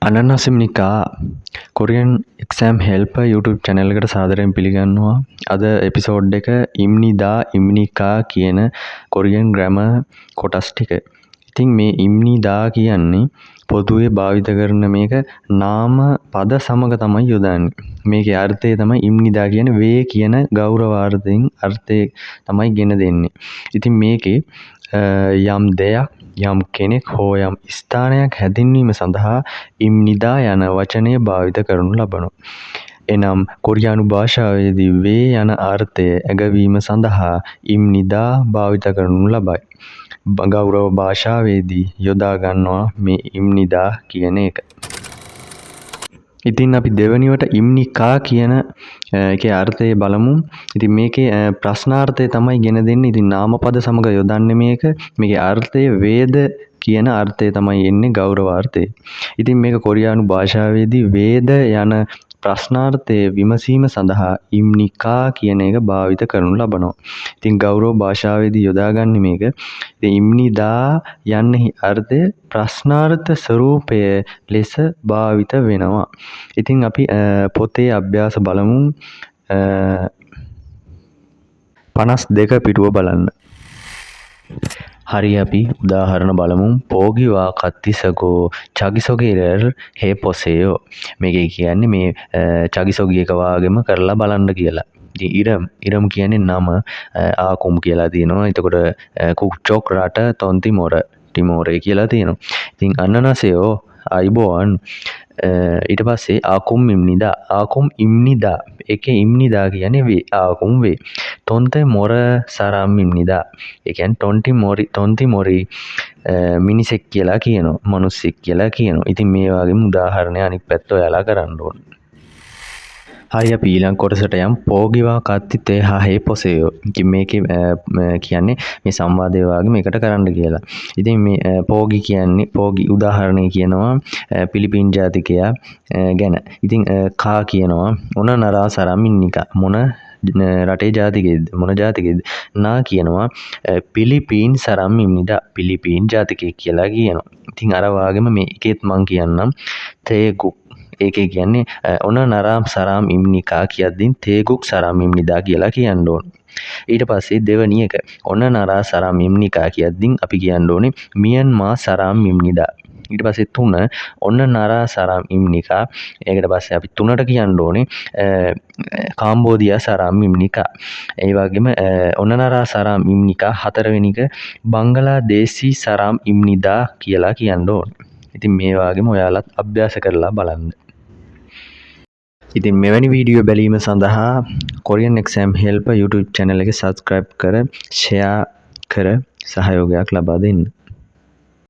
අනනසිම්නිකා Korean exam හෙල්ප YouTube channel එකට සාදරයෙන් පිළිගන්නවා. අද එපිසෝඩ් එක ඉම්නිදා ඉම්නිකා කියන කොරියන් ග්‍රැමර් කොටස් ටික. ඉතින් මේ ඉම්නිදා කියන්නේ පොදුවේ භාවිත කරන මේක නාම පද සමග තමයි යොදන්නේ. මේකේ අර්ථය තමයි ඉම්නිදා කියන්නේ වේ කියන ගෞරවාර්ථයෙන් අර්ථය තමයි ගෙන දෙන්නේ. ඉතින් මේකේ යම් දෙයක් යම් කෙනෙක් හෝ යම් ස්ථානයක් හැඳින්වීම සඳහා ඉම්නිදා යන වචනය භාවිත කරනු ලබනවා. එනම් කොරියානු භාෂාවේදී වේ යන අර්ථය ඇගවීම සඳහා ඉම්නිදා භාවිත කරනු ලබයි. ගෞරව භාෂාවේදී යොදා ගන්නවා මේ ඉම්නිදා කියන එක. ඉතින් අපි දෙවැනිවට ඉම්නිකා කියන එකේ අර්ථය බලමු. ඉතින් මේකේ ප්‍රශ්නාර්ථය තමයි ගෙන දෙන්නේ. ඉතින් නාමපද සමග යොදන්නේ මේක. මේකේ අර්ථය වේද කියන අර්ථය තමයි එන්නේ ගෞරවාර්ථය. ඉතින් මේක කොරියානු භාෂාවේදී වේද යන ප්‍රශ්නාර්ථය විමසීම සඳහා ඉම්නිකා කියන එක භාවිත කරනු ලබනවා. ඉතින් ගෞරව භාෂාවේදී යොදාගන්නේ මේක. ඉතින් ඉම්නිදා යන්නේ අර්ථය ප්‍රශ්නාර්ථ ස්වරූපය ලෙස භාවිත වෙනවා. ඉතින් අපි පොතේ අභ්‍යාස බලමු. 52 පිටුව බලන්න. හරි අපි උදාහරණ බලමු. පෝගිවා කත්තිසගෝ චගිසොගේරර් හේපොසේයෝ. මේකේ කියන්නේ මේ චගිසොගි එක වාගෙම කරලා බලන්න කියලා. ඉතින් ඉරම් කියන්නේ නම ආකුම් කියලා තියෙනවා. එතකොට කුක්චොක් රට තොන්තිමොර ටිමෝරේ කියලා තියෙනවා. ඉතින් අන්නනසයෝ අයිබෝන් ඊට පස්සේ ආකුම් ඉම්නිදා ඒකේ ඉම්නිදා කියන්නේ වේ ආකුම් වේ. තොන්ත මොර සරම් ඉම්නිදා. ඒ කියන්නේ තොන්ති මොරි මිනිසෙක් කියලා කියනවා. මිනිස්සෙක් කියලා කියනවා. ඉතින් මේ වගේම උදාහරණ අනිත් පැත්ත ඔයාලා කරන්න ඕන. හරි අපි ඊළඟ කොටසට යමු. පෝගිවා කත්ති තේ හේ පොසෙයෝ. ඉතින් මේකේ කියන්නේ මේ සංවාදය වගේ මේකට කරන්න කියලා. ඉතින් මේ පෝගි කියන්නේ පෝගි උදාහරණය කියනවා පිලිපින් ජාතිකයා ගැන. ඉතින් කා කියනවා මොන නරා සරමින්නිකා මොන රටේ ජාතිකයේද මොන ජාතිකයේද නා කියනවා පිලිපීන් සරම් ඉම්නිදා පිලිපීන් ජාතිකයෙක් කියලා කියනවා. ඉතින් අර වගේම මේ එකෙත් මං කියන්නම් තේගුක් ඒකේ කියන්නේ ඔන නරාම් සරාම් ඉම්නිකා කියද්දී තේගුක් සරාම් ඉම්නිදා කියලා කියන්න ඕන. ඊට පස්සේ දෙවැනි එක ඔන නරා සරාම් ඉම්නිකා කියද්දී අපි කියන්න ඕනේ මියන්මා සරාම් ඉම්නිදා. ඊට පස්සේ 3 ඔන්න නරා සරාම් ඉම්නිකා. ඒකට පස්සේ අපි 3ට කියන්න ඕනේ කාම්බෝදියා සරාම් ඉම්නිකා. ඒ වගේම ඔන්න නරා සරාම් ඉම්නිකා 4 වෙනි එක බංගලාදේශී සරාම් ඉම්නිදා කියලා කියන්න ඕනේ. ඉතින් මේ වගේම ඔයාලත් අභ්‍යාස කරලා බලන්න. ඉතින් මෙවැනි වීඩියෝ බැලීම සඳහා කොරියන් එක්සෑම් හෙල්ප YouTube channel එක subscribe කර share කර සහයෝගයක් ලබා දෙන්න.